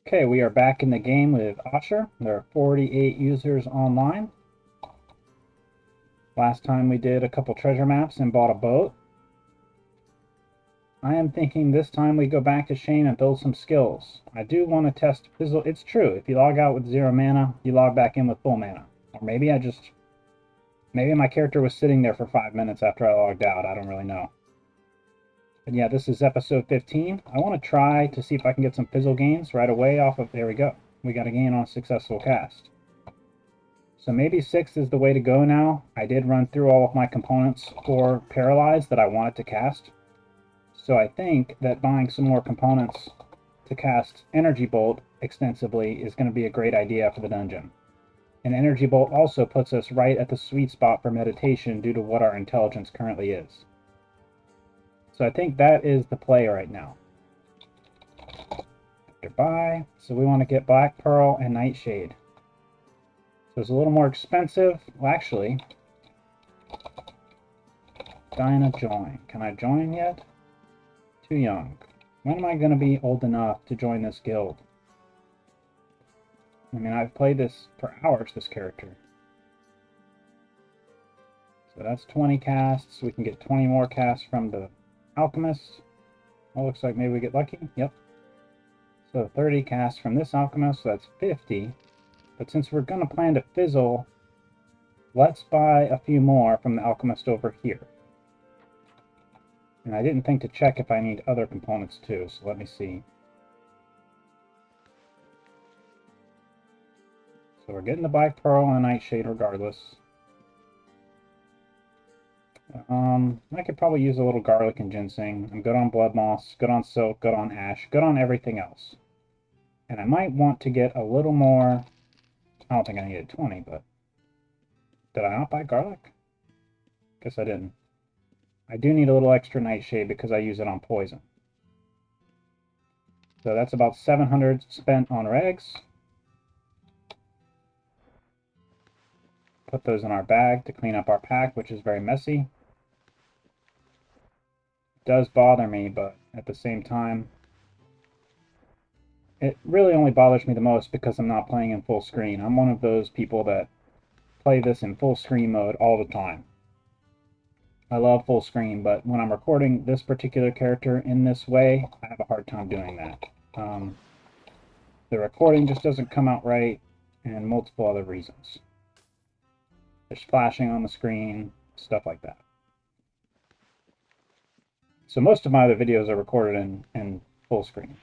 Okay, we are back in the game with Asher. There are 48 users online. Last time we did a couple treasure maps and bought a boat. I am thinking this time we go back to Shane and build some skills. I do want to test Fizzle. It's true, if you log out with 0 mana, you log back in with full mana. Or maybe my character was sitting there for 5 minutes after I logged out. I don't really know. But yeah, this is episode 15. I want to try to see if I can get some Fizzle gains right away off of, there we go. We got a gain on a successful cast. So maybe 6 is the way to go now. I did run through all of my components for Paralyze that I wanted to cast. So I think that buying some more components to cast Energy Bolt extensively is going to be a great idea for the dungeon. And Energy Bolt also puts us right at the sweet spot for meditation due to what our intelligence currently is. So I think that is the play right now. Goodbye. So we want to get Black Pearl and Nightshade. So it's a little more expensive. Well, actually, Dinah join. Can I join yet? Too young. When am I going to be old enough to join this guild? I mean, I've played this for hours, this character. So that's 20 casts. We can get 20 more casts from the Alchemist. Oh, looks like maybe we get lucky. Yep. So 30 casts from this Alchemist, so that's 50. But since we're going to plan to fizzle, let's buy a few more from the Alchemist over here. And I didn't think to check if I need other components too, so let me see. So we're getting the Black Pearl and the Nightshade regardless. I could probably use a little garlic and ginseng. I'm good on blood moss, good on silk, good on ash, good on everything else. And I might want to get a little more. I don't think I needed 20, but did I not buy garlic? Guess I didn't. I do need a little extra nightshade because I use it on poison. So that's about 700 spent on regs. Put those in our bag to clean up our pack, which is very messy. It does bother me, but at the same time, it really only bothers me the most because I'm not playing in full screen. I'm one of those people that play this in full screen mode all the time. I love full screen, but when I'm recording this particular character in this way, I have a hard time doing that. The recording just doesn't come out right, and multiple other reasons. There's flashing on the screen, stuff like that. So most of my other videos are recorded in full screen.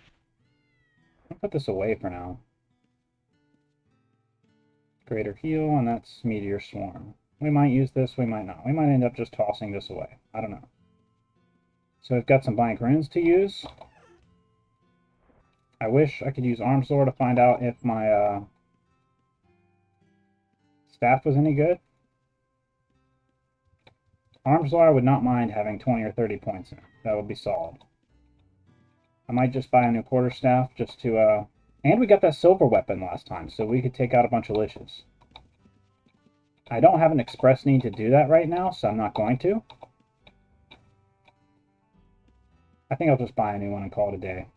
I'll put this away for now. Greater heal, and that's Meteor Swarm. We might use this, we might not. We might end up just tossing this away. I don't know. So I've got some blank runes to use. I wish I could use Arms Lore to find out if my staff was any good. Arms Lore I would not mind having 20 or 30 points in it. That would be solid. I might just buy a new quarterstaff just to, and we got that silver weapon last time, so we could take out a bunch of liches. I don't have an express need to do that right now, so I'm not going to. I think I'll just buy a new one and call it a day.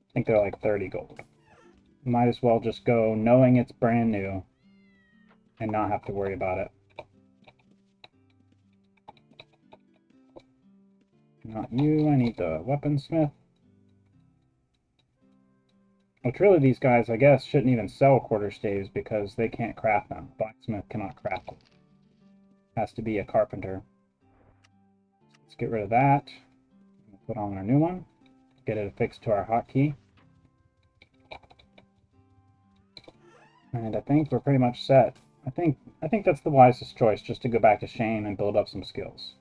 I think they're like 30 gold. Might as well just go knowing it's brand new and not have to worry about it. Not you, I need the weaponsmith. Which really these guys, I guess, shouldn't even sell quarterstaves because they can't craft them. Blacksmith cannot craft it. Has to be a carpenter. Let's get rid of that. Put on our new one. Get it affixed to our hotkey. And I think we're pretty much set. I think that's the wisest choice, just to go back to Shane and build up some skills.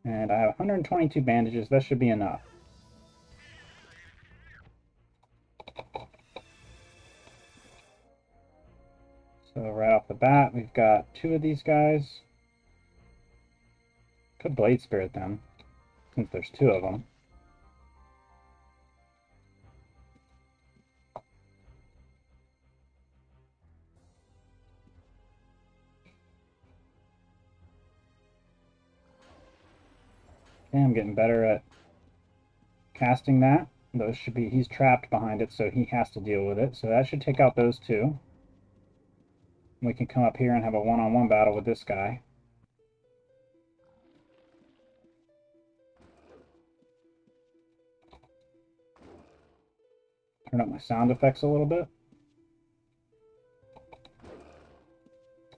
And I have 122 bandages. That should be enough. So right off the bat, we've got 2 of these guys. Could Blade Spirit them, since there's 2 of them. Okay, I'm getting better at casting that. Those should be, he's trapped behind it, so he has to deal with it. So that should take out those two. We can come up here and have a one-on-one battle with this guy. Turn up my sound effects a little bit.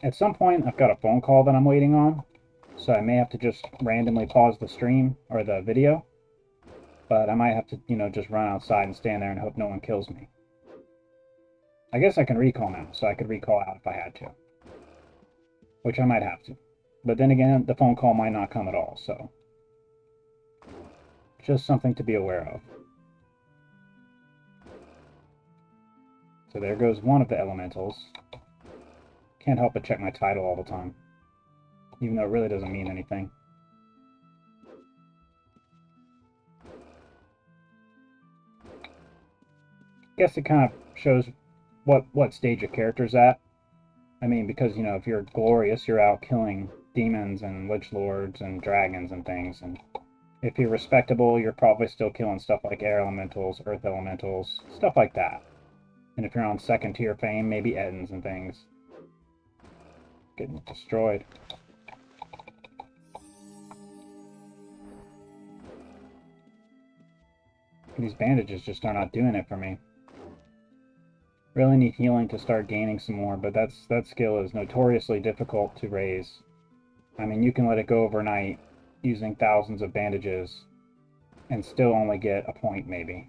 At some point, I've got a phone call that I'm waiting on, so I may have to just randomly pause the stream or the video. But I might have to, you know, just run outside and stand there and hope no one kills me. I guess I can recall now, so I could recall out if I had to. Which I might have to. But then again, the phone call might not come at all, so... just something to be aware of. So there goes one of the elementals. Can't help but check my title all the time. Even though it really doesn't mean anything. I guess it kind of shows what stage your character's at. I mean, because, you know, if you're glorious, you're out killing demons and lich lords and dragons and things. And if you're respectable, you're probably still killing stuff like air elementals, earth elementals, stuff like that. And if you're on second tier fame, maybe Edens and things. Getting destroyed. These bandages just are not doing it for me. Really need healing to start gaining some more, but that skill is notoriously difficult to raise. I mean, you can let it go overnight using thousands of bandages and still only get a point maybe.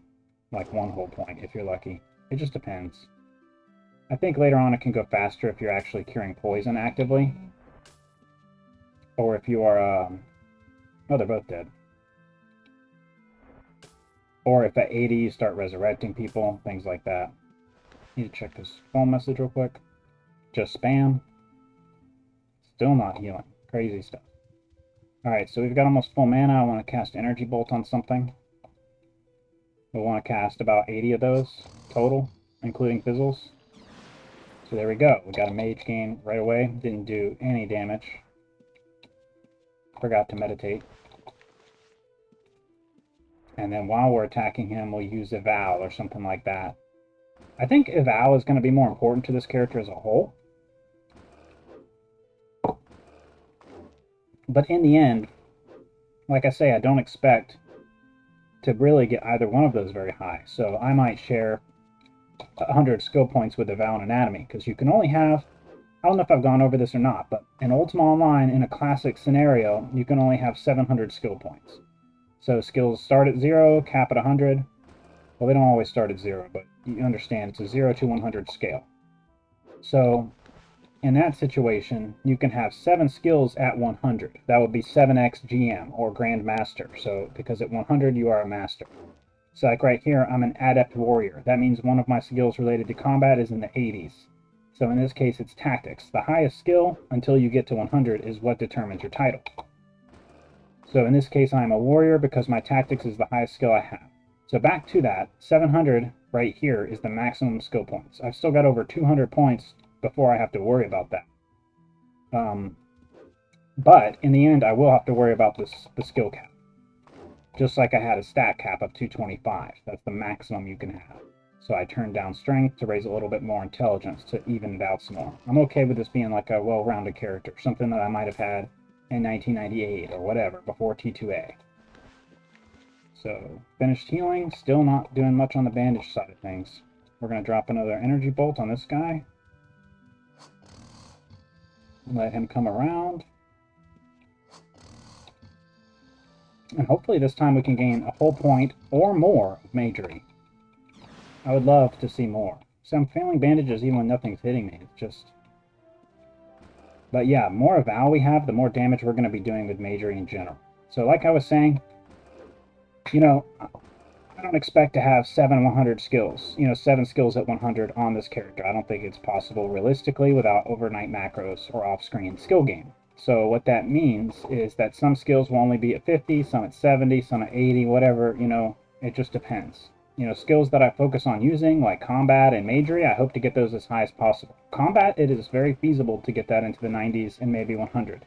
Like one whole point if you're lucky. It just depends. I think later on it can go faster if you're actually curing poison actively. Or if you are, oh, they're both dead. Or if at 80 you start resurrecting people, things like that. Need to check this phone message real quick. Just spam. Still not healing. Crazy stuff. Alright, so we've got almost full mana. I want to cast Energy Bolt on something. We'll want to cast about 80 of those total, including fizzles. So there we go. We got a mage gain right away. Didn't do any damage. Forgot to meditate. And then while we're attacking him, we'll use Eval or something like that. I think Eval is going to be more important to this character as a whole. But in the end, like I say, I don't expect to really get either one of those very high. So I might share 100 skill points with Eval and Anatomy, because you can only have, I don't know if I've gone over this or not, but in Ultima Online, in a classic scenario, you can only have 700 skill points. So skills start at 0, cap at 100. Well, they don't always start at 0, but you understand it's a 0 to 100 scale. So in that situation, you can have 7 skills at 100. That would be 7x GM or Grand Master. So because at 100 you are a master. So like right here, I'm an Adept Warrior. That means one of my skills related to combat is in the 80s. So in this case, it's Tactics. The highest skill until you get to 100 is what determines your title. So in this case, I'm a Warrior because my Tactics is the highest skill I have. So back to that, 700 right here is the maximum skill points. I've still got over 200 points before I have to worry about that. But in the end, I will have to worry about the skill cap. Just like I had a stat cap of 225. That's the maximum you can have. So I turned down strength to raise a little bit more intelligence to even it out some more. I'm okay with this being like a well-rounded character, something that I might have had in 1998 or whatever, before T2A. So, finished healing, still not doing much on the bandage side of things. We're going to drop another energy bolt on this guy. Let him come around. And hopefully this time we can gain a whole point or more of magery. I would love to see more. So I'm failing bandages even when nothing's hitting me. It's just... But yeah, more Eval we have, the more damage we're going to be doing with magery in general. So like I was saying, you know, I don't expect to have 7 100 skills. You know, 7 skills at 100 on this character. I don't think it's possible realistically without overnight macros or off-screen skill gain. So what that means is that some skills will only be at 50, some at 70, some at 80, whatever, you know, it just depends. You know, skills that I focus on using, like combat and magery, I hope to get those as high as possible. Combat, it is very feasible to get that into the 90s and maybe 100.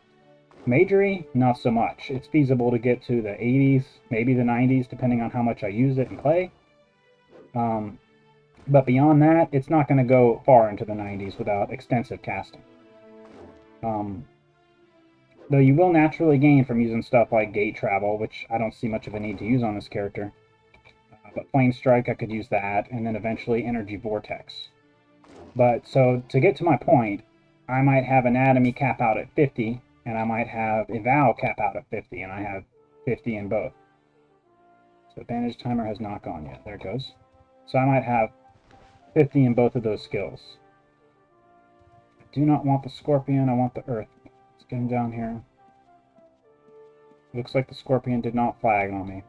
Magery, not so much. It's feasible to get to the 80s, maybe the 90s, depending on how much I use it and play. But beyond that, it's not going to go far into the 90s without extensive casting. Though you will naturally gain from using stuff like gate travel, which I don't see much of a need to use on this character. But Flame Strike, I could use that, and then eventually Energy Vortex. But, so, to get to my point, I might have Anatomy cap out at 50, and I might have Eval cap out at 50, and I have 50 in both. So Bandage Timer has not gone yet. There it goes. So I might have 50 in both of those skills. I do not want the Scorpion, I want the Earth. Let's get him down here. Looks like the Scorpion did not flag on me.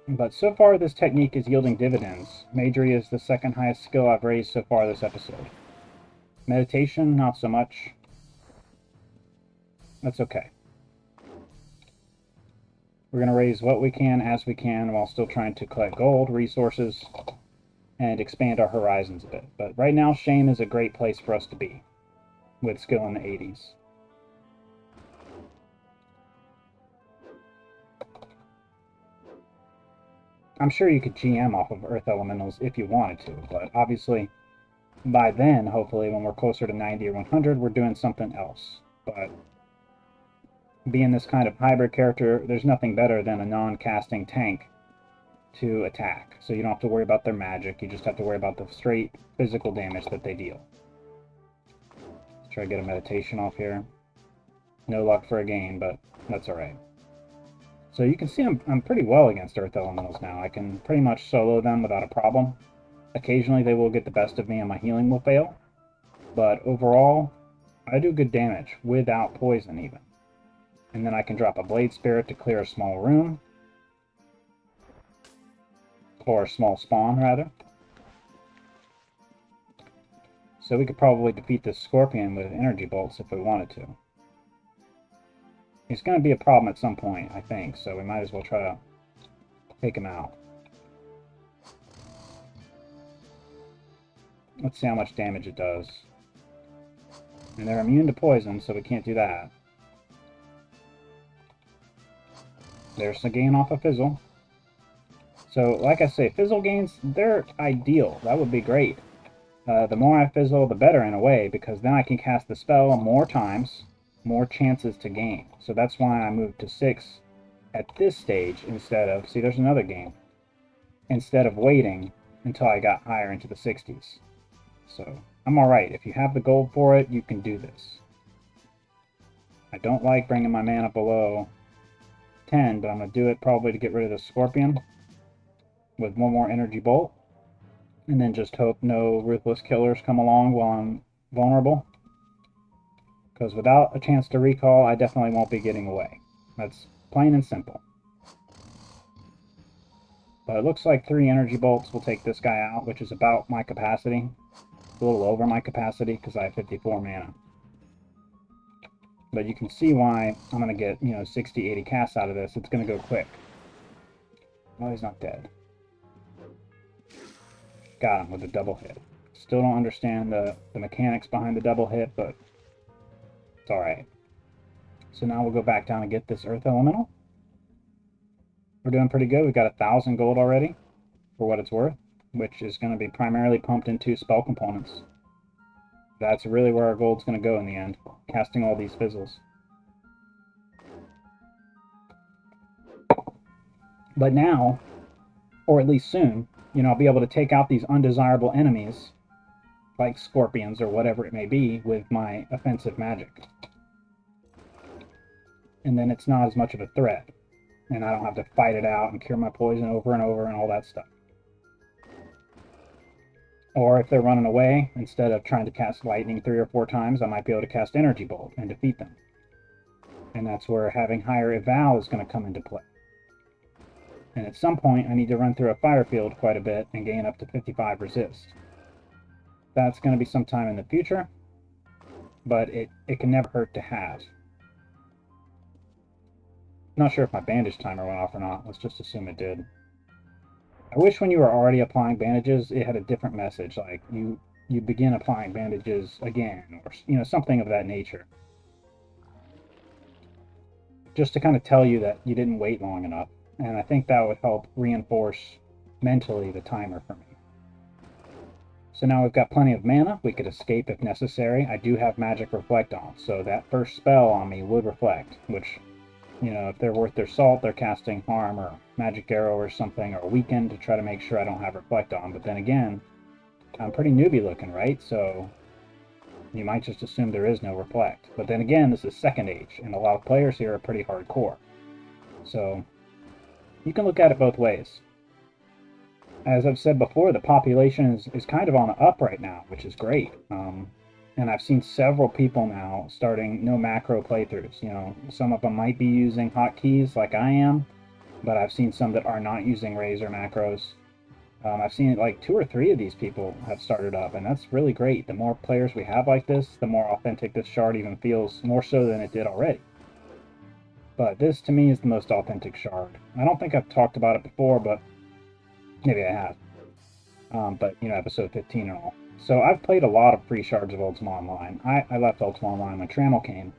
But so far this technique is yielding dividends. Magery is the second highest skill I've raised so far this episode. Meditation, not so much. That's okay. We're going to raise what we can as we can while still trying to collect gold, resources, and expand our horizons a bit. But right now, Shame is a great place for us to be, with skill in the 80s. I'm sure you could GM off of Earth Elementals if you wanted to, but obviously by then, hopefully, when we're closer to 90 or 100, we're doing something else. But being this kind of hybrid character, there's nothing better than a non-casting tank to attack. So you don't have to worry about their magic, you just have to worry about the straight physical damage that they deal. Let's try to get a meditation off here. No luck for a gain, but that's alright. So you can see I'm pretty well against Earth Elementals now. I can pretty much solo them without a problem. Occasionally they will get the best of me and my healing will fail. But overall, I do good damage without poison even. And then I can drop a Blade Spirit to clear a small room. Or a small spawn, rather. So we could probably defeat this Scorpion with Energy Bolts if we wanted to. He's going to be a problem at some point, I think, so we might as well try to take him out. Let's see how much damage it does. And they're immune to poison, so we can't do that. There's the gain off of Fizzle. So, like I say, Fizzle gains, they're ideal. That would be great. The more I Fizzle, the better in a way, because then I can cast the spell more times, more chances to gain. So that's why I moved to 6 at this stage instead of, see, there's another game, instead of waiting until I got higher into the 60s. So I'm alright. If you have the gold for it, you can do this. I don't like bringing my mana below 10, but I'm going to do it probably to get rid of the Scorpion with one more Energy Bolt, and then just hope no Ruthless Killers come along while I'm vulnerable. Because without a chance to recall, I definitely won't be getting away. That's plain and simple. But it looks like 3 Energy Bolts will take this guy out, which is about my capacity. A little over my capacity, because I have 54 mana. But you can see why I'm going to get, 60, 80 casts out of this. It's going to go quick. Oh, he's not dead. Got him with a double hit. Still don't understand the mechanics behind the double hit, but it's alright. So now we'll go back down and get this Earth Elemental. We're doing pretty good. We've got 1,000 gold already, for what it's worth, which is going to be primarily pumped into spell components. That's really where our gold's going to go in the end, casting all these fizzles. But now, or at least soon, I'll be able to take out these undesirable enemies, like scorpions or whatever it may be, with my offensive magic. And then it's not as much of a threat, and I don't have to fight it out and cure my poison over and over and all that stuff. Or if they're running away, instead of trying to cast lightning 3 or 4 times, I might be able to cast Energy Bolt and defeat them. And that's where having higher eval is going to come into play. And at some point, I need to run through a fire field quite a bit and gain up to 55 resist. That's going to be sometime in the future, but it can never hurt to have. Not sure if my bandage timer went off or not. Let's just assume it did. I wish when you were already applying bandages, it had a different message, like you you begin applying bandages again, or something of that nature. Just to kind of tell you that you didn't wait long enough. And I think that would help reinforce mentally the timer for me. So now we've got plenty of mana. We could escape if necessary. I do have magic reflect on, so that first spell on me would reflect, which, if they're worth their salt, they're casting harm or magic arrow or something, or weaken to try to make sure I don't have reflect on. But then again, I'm pretty newbie looking, right? So you might just assume there is no reflect. But then again, this is second age, and a lot of players here are pretty hardcore. So you can look at it both ways. As I've said before, the population is kind of on the up right now, which is great. And I've seen several people now starting no macro playthroughs. Some of them might be using hotkeys like I am, but I've seen some that are not using Razor macros. I've seen like 2 or 3 of these people have started up, and that's really great. The more players we have like this, the more authentic this shard even feels, more so than it did already. But this, to me, is the most authentic shard. I don't think I've talked about it before, but maybe I have. But, episode 15 and all. So I've played a lot of free shards of Ultima Online. I left Ultima Online when Trammel came.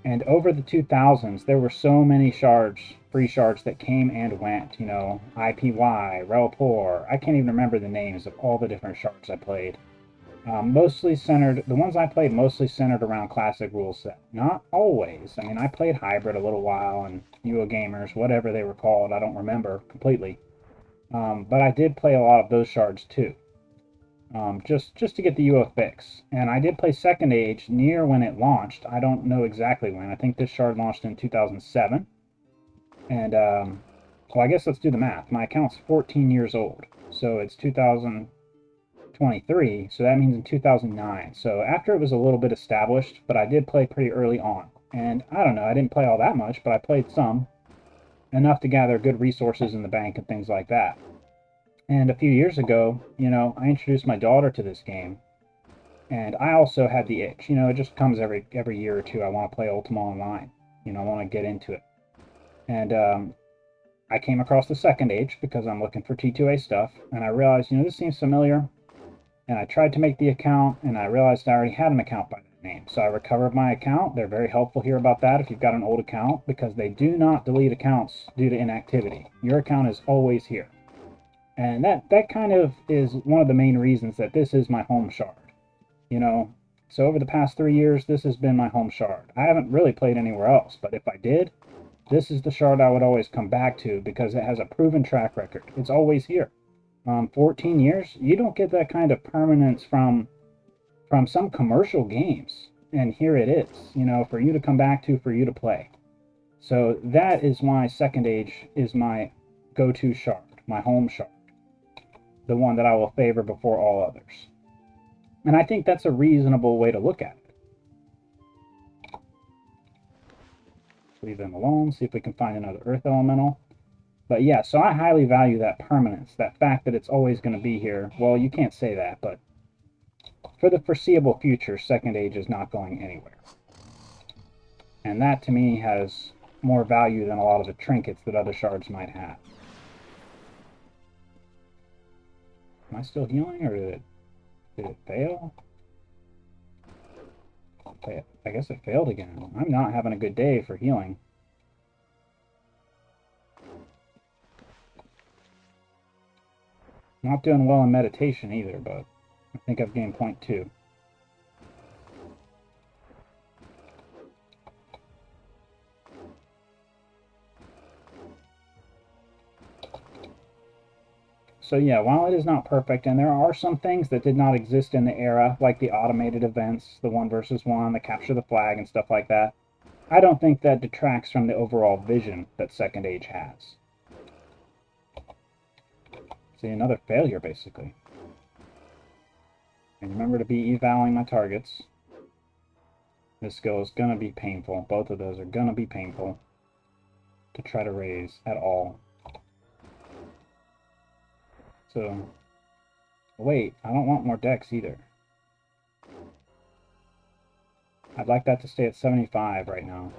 And over the 2000s, there were so many shards, free shards that came and went. IPY, Relpor. I can't even remember the names of all the different shards I played. Mostly centered, the ones I played mostly centered around classic rule set. Not always. I mean, I played hybrid a little while, and UOGamers, whatever they were called, I don't remember completely. But I did play a lot of those shards too. Just to get the UO fix. And I did play Second Age near when it launched. I don't know exactly when. I think this shard launched in 2007. And, well, I guess let's do the math. My account's 14 years old. So it's 2023. So that means in 2009. So after it was a little bit established, but I did play pretty early on. And I don't know, I didn't play all that much, but I played some. Enough to gather good resources in the bank and things like that. And a few years ago, I introduced my daughter to this game, and I also had the itch. It just comes every year or two. I want to play Ultima Online. I want to get into it. And I came across the Second Age because I'm looking for T2A stuff, and I realized, this seems familiar. And I tried to make the account, and I realized I already had an account by that name. So I recovered my account. They're very helpful here about that if you've got an old account, because they do not delete accounts due to inactivity. Your account is always here. And that kind of is one of the main reasons that this is my home shard. So over the past 3 years, this has been my home shard. I haven't really played anywhere else, but if I did, this is the shard I would always come back to because it has a proven track record. It's always here. 14 years, you don't get that kind of permanence from some commercial games. And here it is, for you to come back to, for you to play. So that is why Second Age is my go-to shard, my home shard. The one that I will favor before all others. And I think that's a reasonable way to look at it. Leave them alone, see if we can find another Earth Elemental. But yeah, so I highly value that permanence, that fact that it's always going to be here. Well, you can't say that, but for the foreseeable future, Second Age is not going anywhere. And that, to me, has more value than a lot of the trinkets that other shards might have. Am I still healing, or did it fail? I guess it failed again. I'm not having a good day for healing. Not doing well in meditation either, but I think I've gained 0.2. So yeah, while it is not perfect, and there are some things that did not exist in the era, like the automated events, the 1 versus 1, the capture the flag, and stuff like that, I don't think that detracts from the overall vision that Second Age has. See, another failure, basically. And remember to be evaling my targets. This skill is going to be painful. Both of those are going to be painful to try to raise at all. So, wait, I don't want more decks either. I'd like that to stay at 75 right now.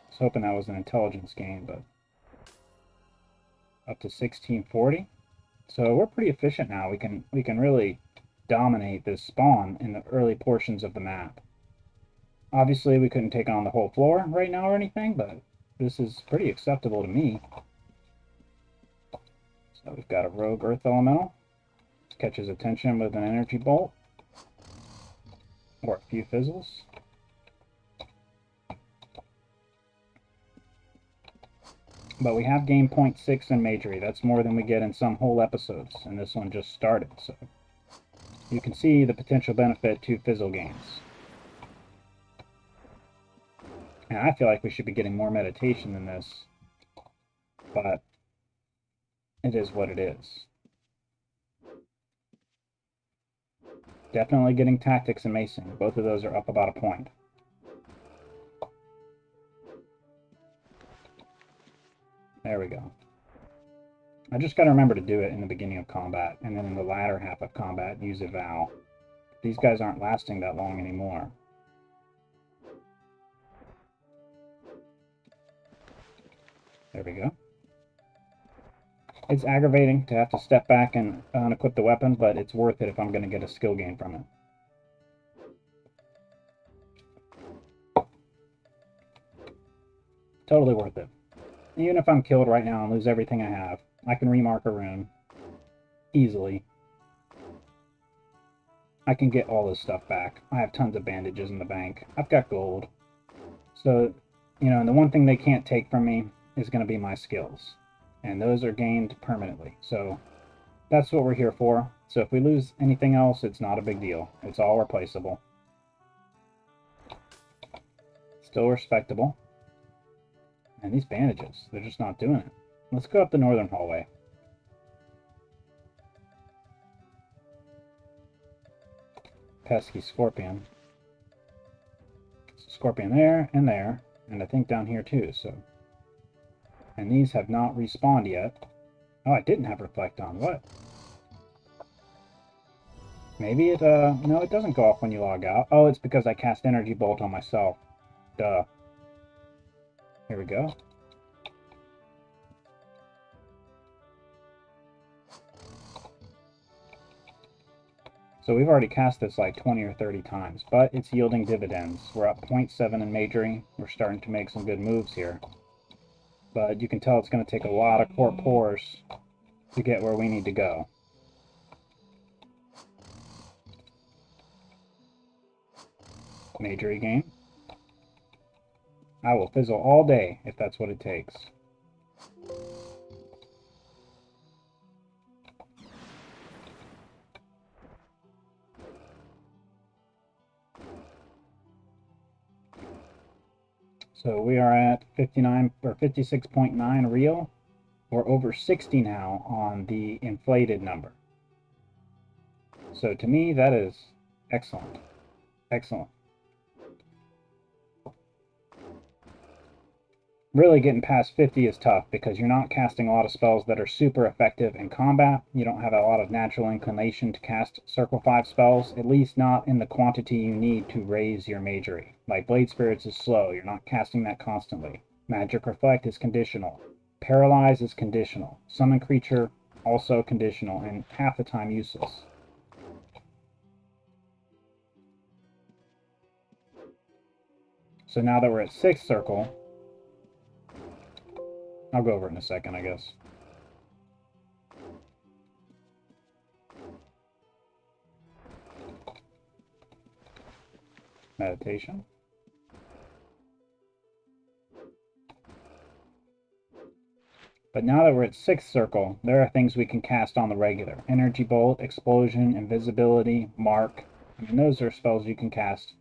I was hoping that was an intelligence game, but up to 1640. So we're pretty efficient now. We can really dominate this spawn in the early portions of the map. Obviously, we couldn't take on the whole floor right now or anything, but this is pretty acceptable to me. So we've got a rogue earth elemental. Catches attention with an energy bolt. Or a few fizzles. But we have gained 0.6 in magery. That's more than we get in some whole episodes, and this one just started, so you can see the potential benefit to fizzle gains. And I feel like we should be getting more meditation than this, but it is what it is. Definitely getting tactics and macing. Both of those are up about a point. There we go. I just got to remember to do it in the beginning of combat, and then in the latter half of combat, use a vow. These guys aren't lasting that long anymore. There we go. It's aggravating to have to step back and unequip the weapon, but it's worth it if I'm going to get a skill gain from it. Totally worth it. Even if I'm killed right now and lose everything I have, I can remark a rune easily. I can get all this stuff back. I have tons of bandages in the bank. I've got gold. So, you know, and the one thing they can't take from me is going to be my skills. And those are gained permanently. So that's what we're here for. So if we lose anything else, it's not a big deal. It's all replaceable. Still respectable. And these bandages, they're just not doing it. Let's go up the northern hallway. Pesky scorpion. Scorpion there, and I think down here too, so. And these have not respawned yet. Oh, I didn't have reflect on. What? Maybe it, no, it doesn't go off when you log out. Oh, it's because I cast energy bolt on myself. Duh. Here we go. So we've already cast this like 20 or 30 times, but it's yielding dividends. We're up 0.7 in magery. We're starting to make some good moves here. But you can tell it's going to take a lot of core pores to get where we need to go. Magery gain. I will fizzle all day if that's what it takes. So we are at 59 or 56.9 real. We're over 60 now on the inflated number. So to me, that is excellent. Excellent. Really getting past 50 is tough because you're not casting a lot of spells that are super effective in combat. You don't have a lot of natural inclination to cast Circle 5 spells, at least not in the quantity you need to raise your magery. Like Blade Spirits is slow, you're not casting that constantly. Magic Reflect is conditional. Paralyze is conditional. Summon Creature, also conditional, and half the time useless. So now that we're at 6th circle, I'll go over it in a second, I guess. Meditation. But now that we're at 6th circle, there are things we can cast on the regular. Energy Bolt, Explosion, Invisibility, Mark. I mean, those are spells you can cast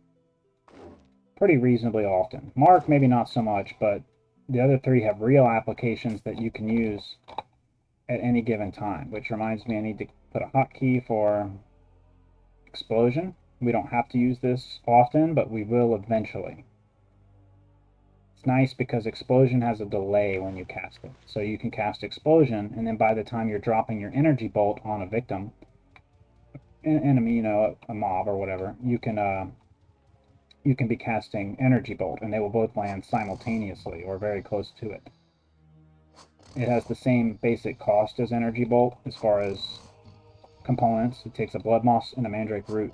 pretty reasonably often. Mark, maybe not so much, but the other three have real applications that you can use at any given time, which reminds me I need to put a hotkey for Explosion. We don't have to use this often, but we will eventually. It's nice because Explosion has a delay when you cast it. So you can cast Explosion, and then by the time you're dropping your Energy Bolt on a victim, an enemy, you know, a mob or whatever, you can be casting Energy Bolt, and they will both land simultaneously or very close to it. It has the same basic cost as Energy Bolt as far as components. It takes a blood moss and a mandrake root.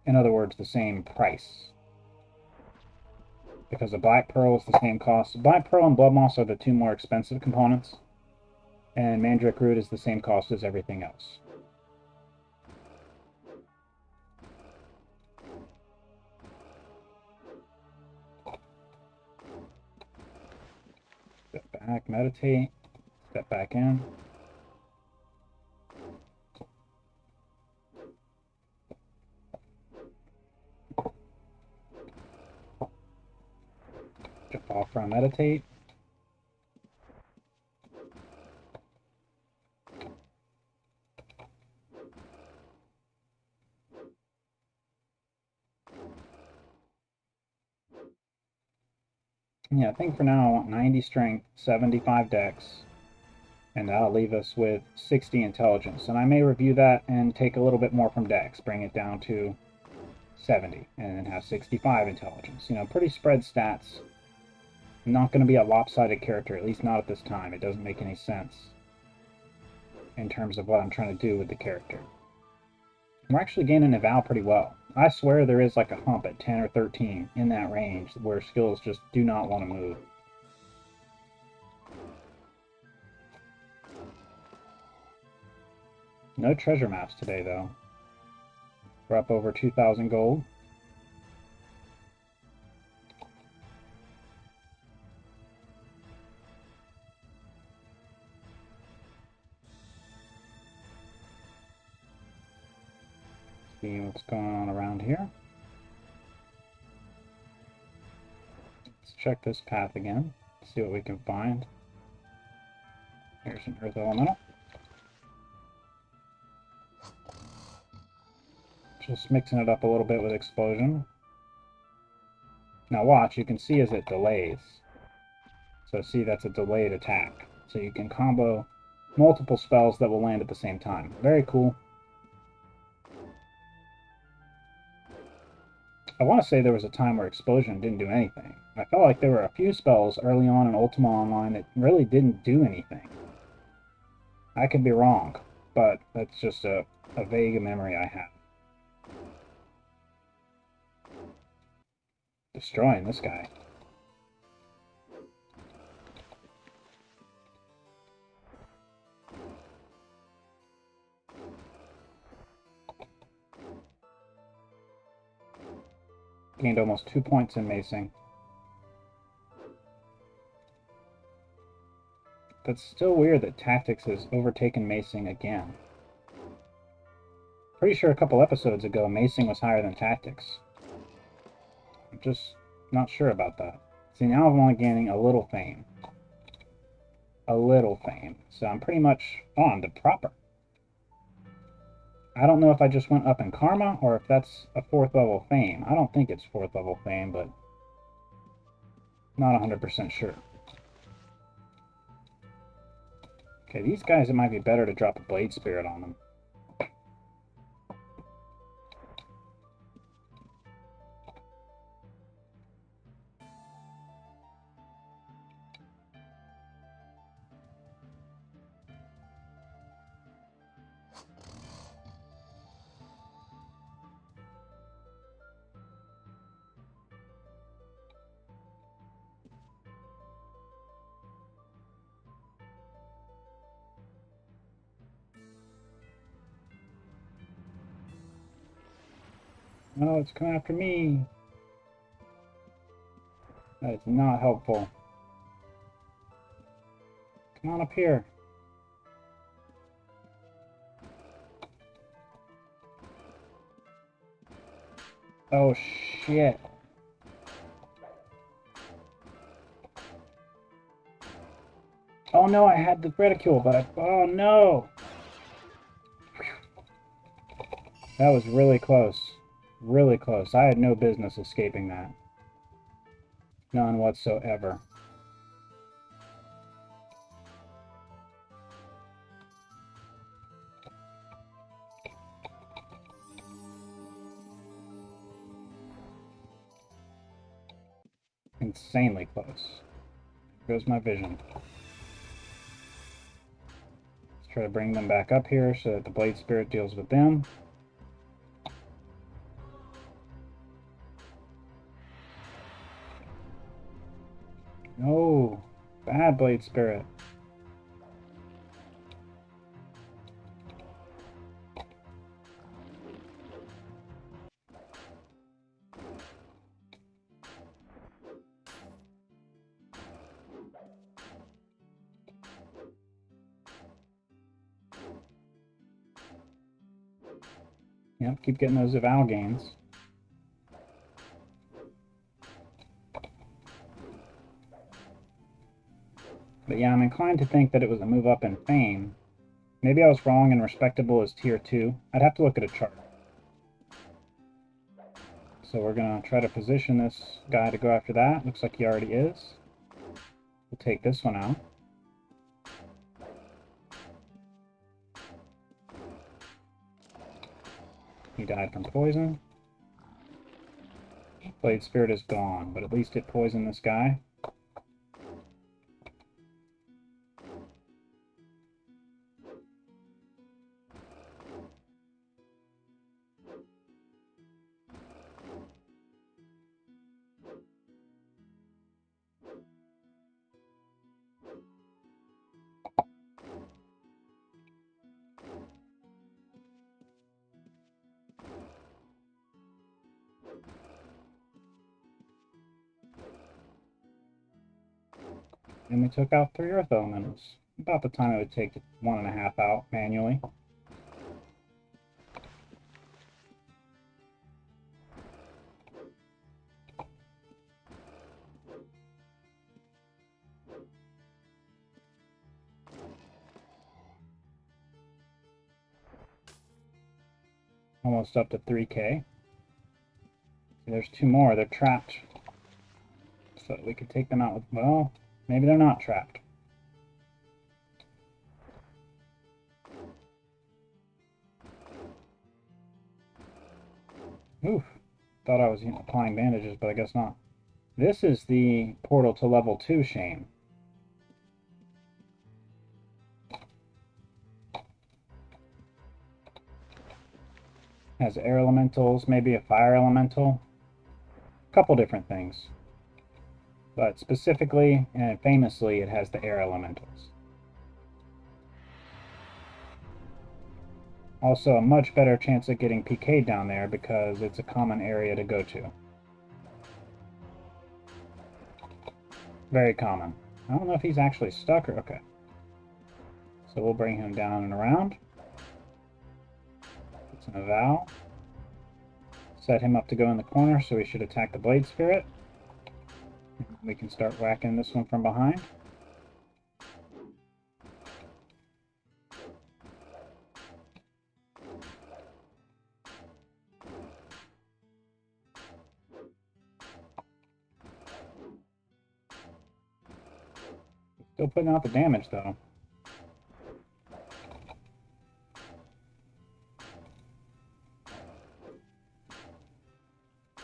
In other words, the same price. Because the black pearl is the same cost. Black pearl and blood moss are the two more expensive components, and mandrake root is the same cost as everything else. Step back, meditate, step back in. Jump off from meditate. Yeah, I think for now I want 90 strength, 75 dex, and that'll leave us with 60 intelligence. And I may review that and take a little bit more from dex, bring it down to 70, and then have 65 intelligence. You know, pretty spread stats. Not going to be a lopsided character, at least not at this time. It doesn't make any sense in terms of what I'm trying to do with the character. We're actually gaining eval pretty well. I swear there is like a hump at 10 or 13 in that range where skills just do not want to move. No treasure maps today, though. We're up over 2,000 gold. See what's going on around here. Let's check this path again. See what we can find. Here's an earth elemental. Just mixing it up a little bit with explosion. Now watch, you can see as it delays. So see, that's a delayed attack. So you can combo multiple spells that will land at the same time. Very cool. I want to say there was a time where explosion didn't do anything. I felt like there were a few spells early on in Ultima Online that really didn't do anything. I could be wrong, but that's just a vague memory I have. Destroying this guy. Gained almost 2 points in macing. That's still weird that tactics has overtaken macing again. Pretty sure a couple episodes ago macing was higher than tactics. I'm just not sure about that. See, now I'm only gaining a little fame. A little fame. So I'm pretty much on to proper. I don't know if I just went up in karma or if that's a 4th level fame. I don't think it's 4th level fame, but not 100% sure. Okay, these guys, it might be better to drop a blade spirit on them. No, it's coming after me. That is not helpful. Come on up here. Oh, shit. Oh no, I had the reticule, but I... Oh no! That was really close. Really close. I had no business escaping that. None whatsoever. Insanely close. Goes my vision. Let's try to bring them back up here so that the Blade Spirit deals with them. No, bad Blade Spirit. Yep, keep getting those eval gains. But yeah, I'm inclined to think that it was a move up in fame. Maybe I was wrong and respectable is tier 2. I'd have to look at a chart. So we're going to try to position this guy to go after that. Looks like he already is. We'll take this one out. He died from poison. Blade Spirit is gone, but at least it poisoned this guy. And we took out 3 Earth Elementals. About the time it would take 1.5 out manually. Almost up to 3k. There's 2 more. They're trapped. So we could take them out with... Well, maybe they're not trapped. Oof. Thought I was applying bandages, but I guess not. This is the portal to level 2 Shane. Has air elementals, maybe a fire elemental. A couple different things. But specifically and famously, it has the air elementals. Also, a much better chance of getting PK'd down there because it's a common area to go to. Very common. I don't know if he's actually stuck or... Okay. So we'll bring him down and around. It's an eval. Set him up to go in the corner, so we should attack the Blade Spirit. We can start whacking this one from behind. Still putting out the damage, though.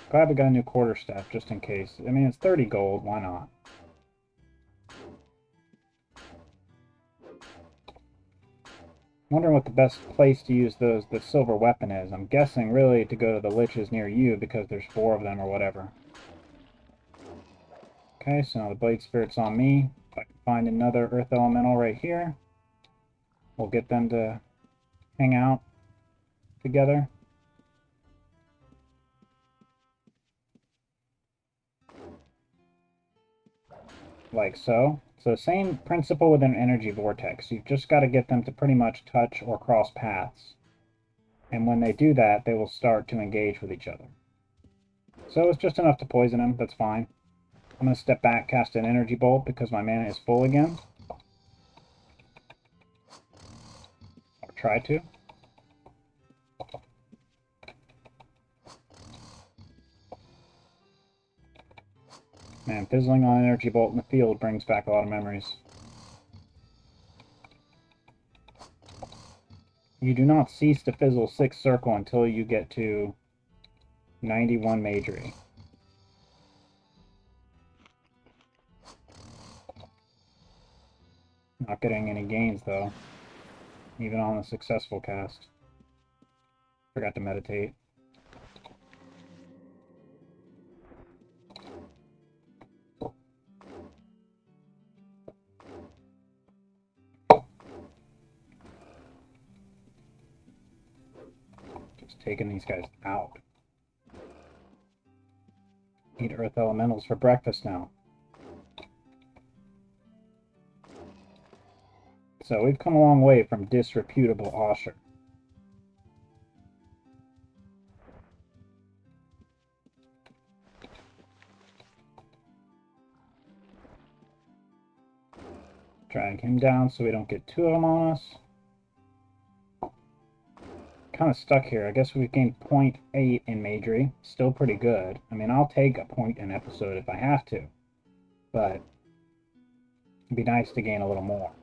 Glad we got a new quarterstaff, just in case. I mean, it's 30 gold, why not? Wondering what the best place to use the silver weapon is. I'm guessing, really, to go to the liches near you, because there's 4 of them or whatever. Okay, so now the Blade Spirit's on me. If I can find another Earth Elemental right here, we'll get them to hang out together. Like so. So same principle with an energy vortex. You've just got to get them to pretty much touch or cross paths. And when they do that, they will start to engage with each other. So it's just enough to poison them, that's fine. I'm going to step back, cast an energy bolt because my mana is full again. Or try to. Man, fizzling on energy bolt in the field brings back a lot of memories. You do not cease to fizzle 6 circle until you get to 91 magery. Not getting any gains though, even on a successful cast. Forgot to meditate. Just taking these guys out. Eat earth elementals for breakfast now. So we've come a long way from disreputable Osher. Drag him down so we don't get two of them on us. Kind of stuck here. I guess we've gained 0.8 in magery. Still pretty good. I mean, I'll take a point an episode if I have to. But it'd be nice to gain a little more.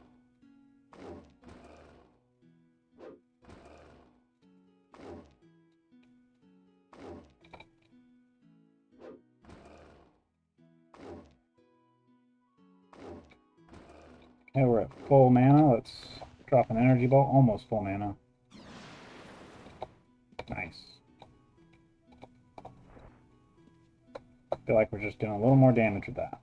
Okay, we're at full mana. Let's drop an energy ball. Almost full mana. Nice. Feel like we're just doing a little more damage with that.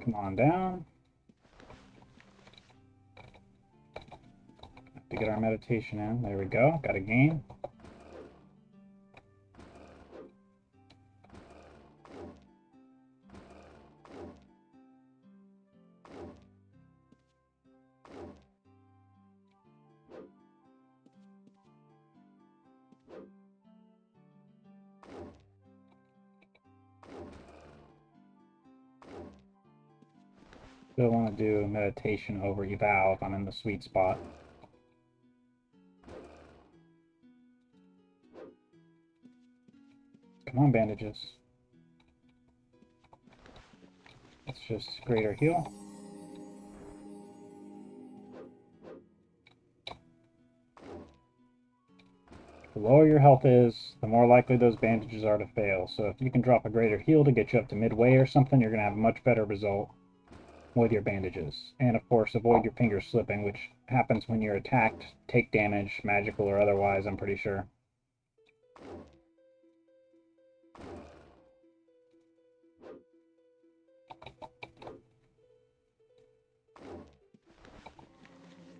Come on down. Have to get our meditation in. There we go. Got a gain. Still want to do meditation over eval if I'm in the sweet spot. Come on, bandages. Let's just greater heal. The lower your health is, the more likely those bandages are to fail. So if you can drop a greater heal to get you up to midway or something, you're going to have a much better result with your bandages. And of course, avoid your fingers slipping, which happens when you're attacked, take damage, magical or otherwise, I'm pretty sure.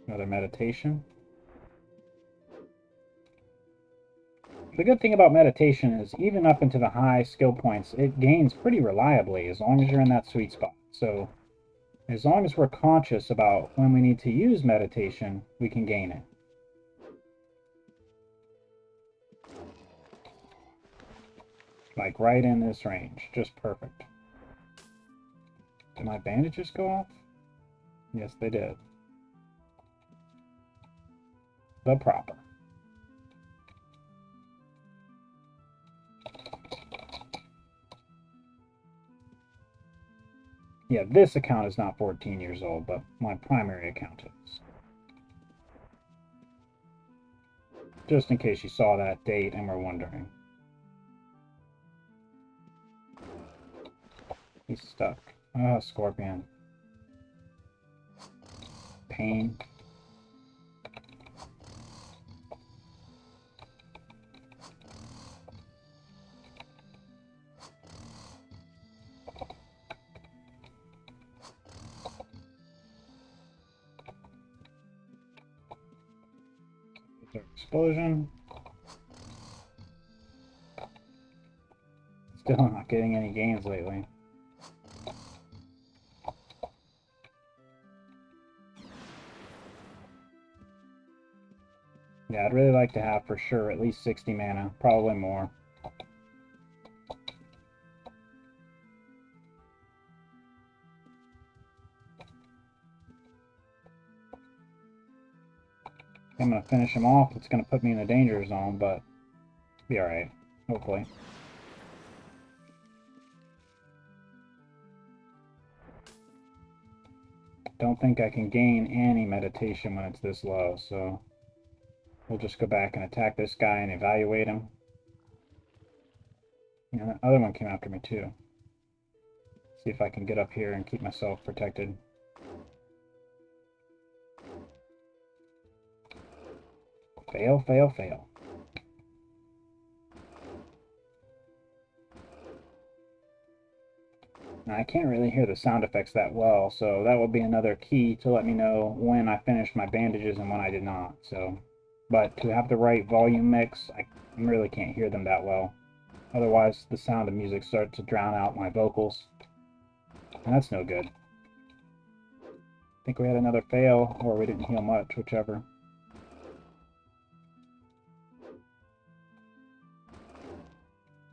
Another meditation. The good thing about meditation is even up into the high skill points, it gains pretty reliably as long as you're in that sweet spot. So as long as we're conscious about when we need to use meditation, we can gain it. Like right in this range, just perfect. Did my bandages go off? Yes, they did. The proper. Yeah, this account is not 14 years old, but my primary account is. Just in case you saw that date and were wondering. He's stuck. Ah, scorpion. Pain. Explosion. Still not getting any gains lately. Yeah, I'd really like to have for sure at least 60 mana, probably more. I'm going to finish him off. It's going to put me in the danger zone, but be alright, hopefully. don't think I can gain any meditation when it's this low, so we'll just go back and attack this guy and evaluate him. And the other one came after me too. See if I can get up here and keep myself protected. Fail, fail, fail. Now, I can't really hear the sound effects that well, so that will be another key to let me know when I finished my bandages and when I did not. So, but to have the right volume mix, I really can't hear them that well. Otherwise, the sound of music starts to drown out my vocals, and that's no good. I think we had another fail, or we didn't heal much, whichever.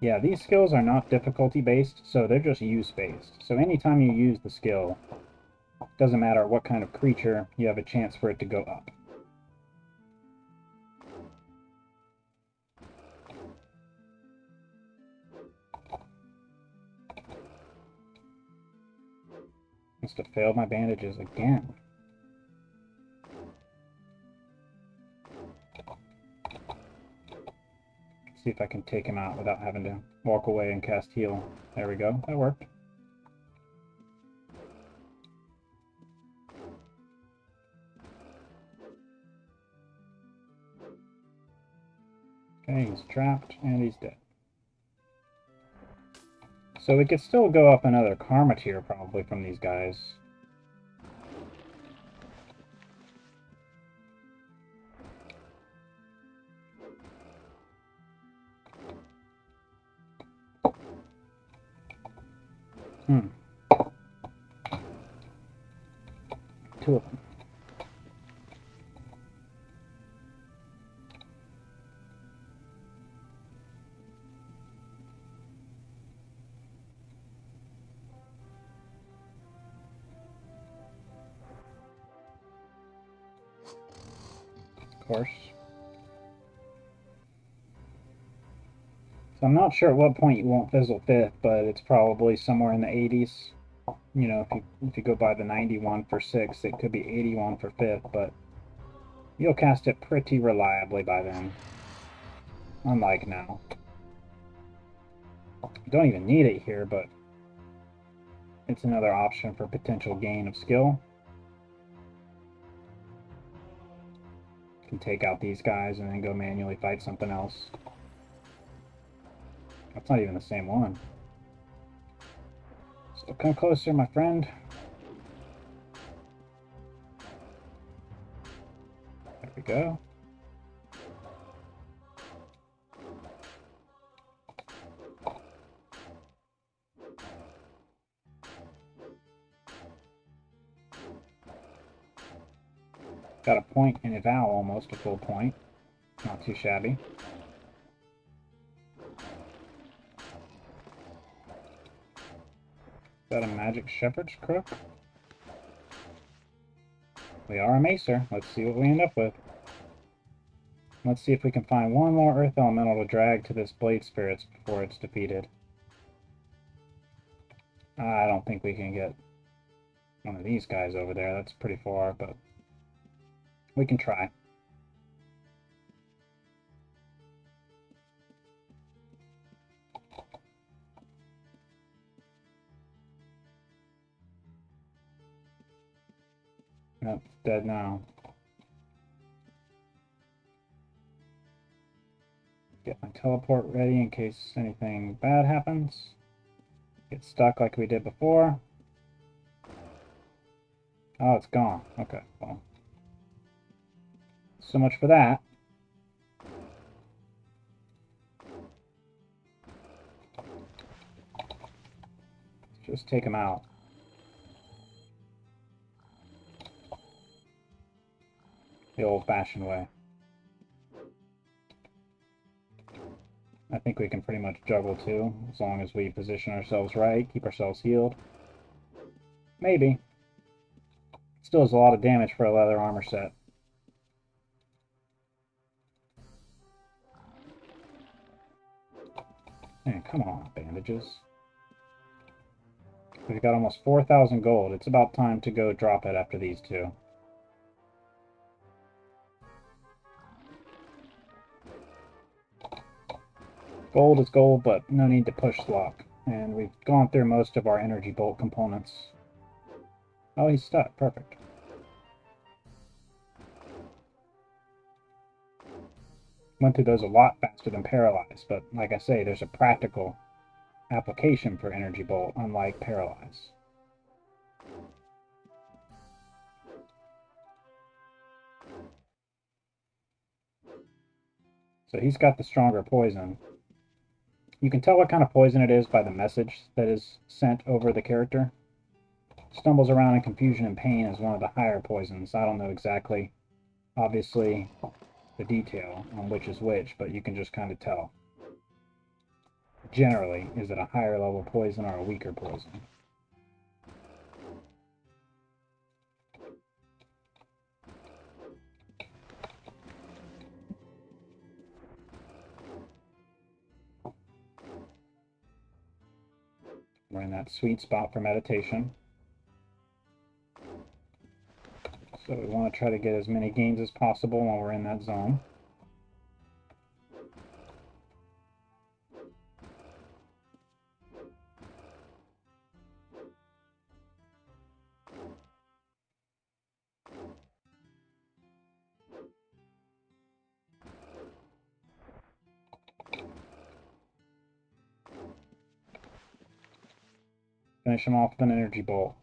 Yeah, these skills are not difficulty-based, so they're just use-based. So anytime you use the skill, doesn't matter what kind of creature, you have a chance for it to go up. Must have failed my bandages again. See if I can take him out without having to walk away and cast heal. There we go. That worked. Okay, he's trapped and he's dead. So we could still go up another karma tier probably from these guys. Two of them. Of course. So I'm not sure at what point you won't fizzle 5th, but it's probably somewhere in the 80s. You know, if you go by the 91 for 6th, it could be 81 for 5th, but you'll cast it pretty reliably by then. Unlike now. You don't even need it here, but it's another option for potential gain of skill. You can take out these guys and then go manually fight something else. That's not even the same one. So come closer, my friend. There we go. Got a point in eval, almost a full point. Not too shabby. Is that a magic shepherd's crook? We are a macer. Let's see what we end up with. Let's see if we can find one more earth elemental to drag to this blade spirits before it's defeated. I don't think we can get one of these guys over there. That's pretty far, but we can try. Nope, dead now. Get my teleport ready in case anything bad happens. Get stuck like we did before. Oh, it's gone. Okay, well. So much for that. Let's just take him out. The old-fashioned way. I think we can pretty much juggle too, as long as we position ourselves right, keep ourselves healed. Maybe. Still is a lot of damage for a leather armor set. Man, come on, bandages. We've got almost 4,000 gold. It's about time to go drop it after these two. Gold is gold, but no need to push luck. And we've gone through most of our energy bolt components. Oh, he's stuck. Perfect. Went through those a lot faster than Paralyze, but like I say, there's a practical application for energy bolt, unlike Paralyze. So he's got the stronger poison. You can tell what kind of poison it is by the message that is sent over the character. Stumbles around in confusion and pain is one of the higher poisons. I don't know exactly, obviously, the detail on which is which, but you can just kind of tell. Generally, is it a higher level poison or a weaker poison? We're in that sweet spot for meditation. So we want to try to get as many gains as possible while we're in that zone. Finish him off with an energy bolt.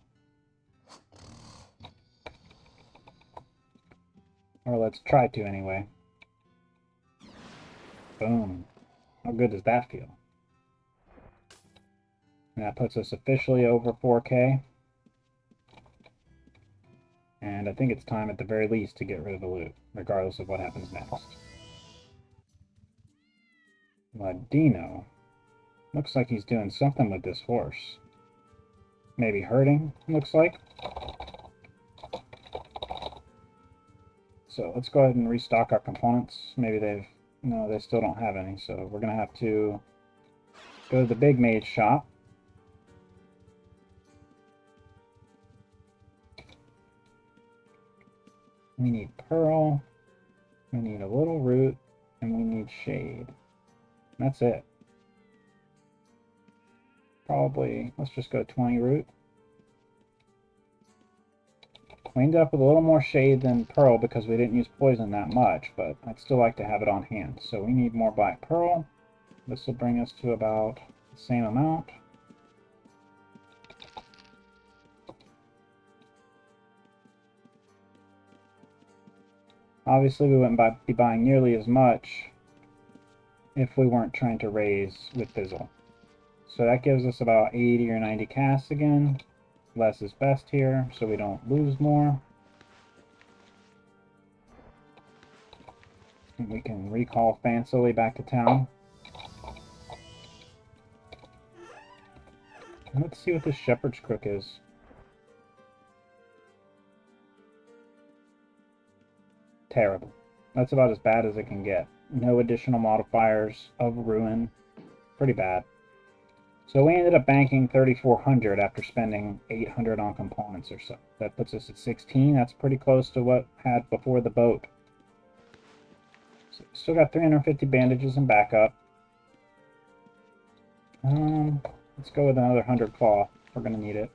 Or let's try to anyway. Boom. How good does that feel? And that puts us officially over 4K. And I think it's time at the very least to get rid of the loot, regardless of what happens next. Ladino. Looks like he's doing something with this horse. Maybe hurting, looks like. So let's go ahead and restock our components. Maybe no, they still don't have any, so we're going to have to go to the big mage shop. We need pearl, we need a little root, and we need shade. That's it. Probably, let's just go 20 root. We ended up with a little more shade than pearl because we didn't use poison that much, but I'd still like to have it on hand. So we need more black pearl. This will bring us to about the same amount. Obviously, we wouldn't be buying nearly as much if we weren't trying to raise with Fizzle. So that gives us about 80 or 90 casts again. Less is best here, so we don't lose more. And we can recall fancily back to town. And let's see what this shepherd's crook is. Terrible. That's about as bad as it can get. No additional modifiers of ruin. Pretty bad. So we ended up banking 3,400 after spending 800 on components or so. That puts us at 16. That's pretty close to what had before the boat. So still got 350 bandages and backup. Let's go with another 100 cloth. We're going to need it.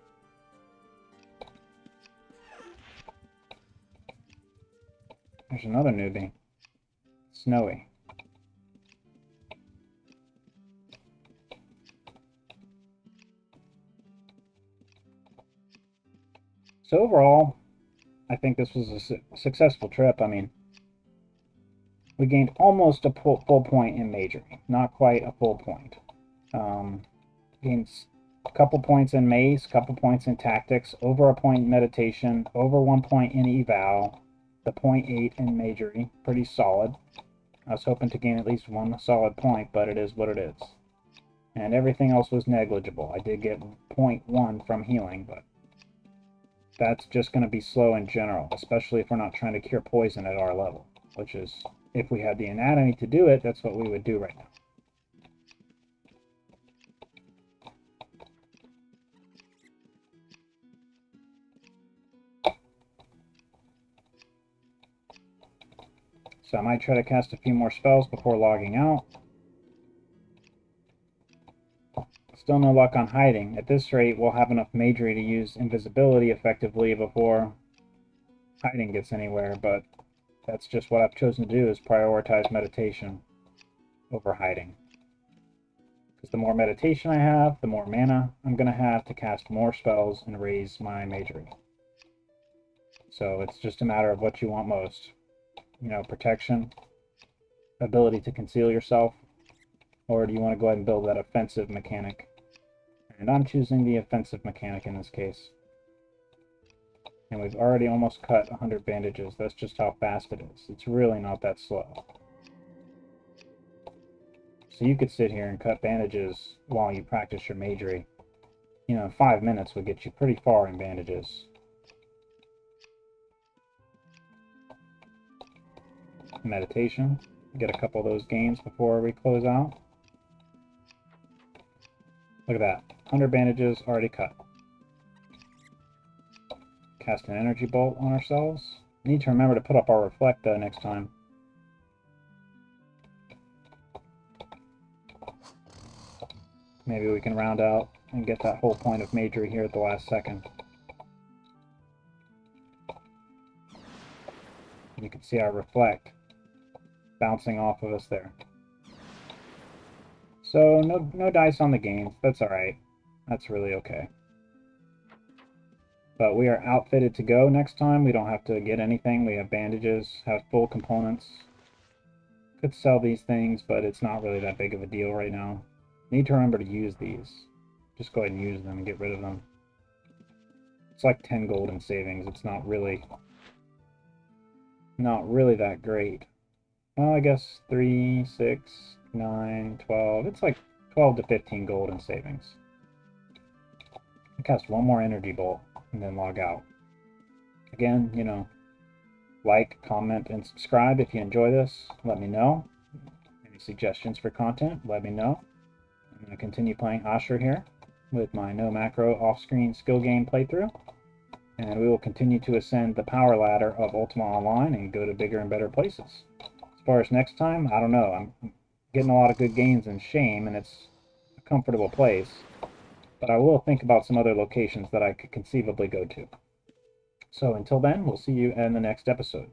There's another newbie. Snowy. So overall, I think this was a successful trip. I mean, we gained almost a full point in magery. Not quite a full point. Gained a couple points in mace, couple points in tactics, over a point in meditation, over 1 point in eval, the 0.8 in magery. Pretty solid. I was hoping to gain at least one solid point, but it is what it is. And everything else was negligible. I did get 0.1 from healing, but that's just going to be slow in general, especially if we're not trying to cure poison at our level, which is, if we had the anatomy to do it, that's what we would do right now. So I might try to cast a few more spells before logging out. Still no luck on hiding. At this rate, we'll have enough magery to use invisibility effectively before hiding gets anywhere, but that's just what I've chosen to do, is prioritize meditation over hiding. Because the more meditation I have, the more mana I'm going to have to cast more spells and raise my magery. So it's just a matter of what you want most. You know, protection, ability to conceal yourself, or do you want to go ahead and build that offensive mechanic? And I'm choosing the offensive mechanic in this case. And we've already almost cut 100 bandages. That's just how fast it is. It's really not that slow. So you could sit here and cut bandages while you practice your magery. You know, 5 minutes would get you pretty far in bandages. Meditation. Get a couple of those gains before we close out. Look at that. 100 bandages already cut. Cast an energy bolt on ourselves. Need to remember to put up our reflect though next time. Maybe we can round out and get that whole point of magery here at the last second. You can see our reflect bouncing off of us there. So no dice on the gains. That's alright. That's really okay. But we are outfitted to go next time. We don't have to get anything. We have bandages, have full components. Could sell these things, but it's not really that big of a deal right now. Need to remember to use these. Just go ahead and use them and get rid of them. It's like 10 gold in savings. It's not really that great. Well, I guess 3, 6, 9, 12. It's like 12 to 15 gold in savings. I cast one more energy bolt and then log out. Again, you know, like, comment, and subscribe if you enjoy this. Let me know. Any suggestions for content, let me know. I'm going to continue playing Asher here with my no macro off-screen skill game playthrough. And we will continue to ascend the power ladder of Ultima Online and go to bigger and better places. As far as next time, I don't know. I'm getting a lot of good gains in Shame, and it's a comfortable place. But I will think about some other locations that I could conceivably go to. So until then, we'll see you in the next episode.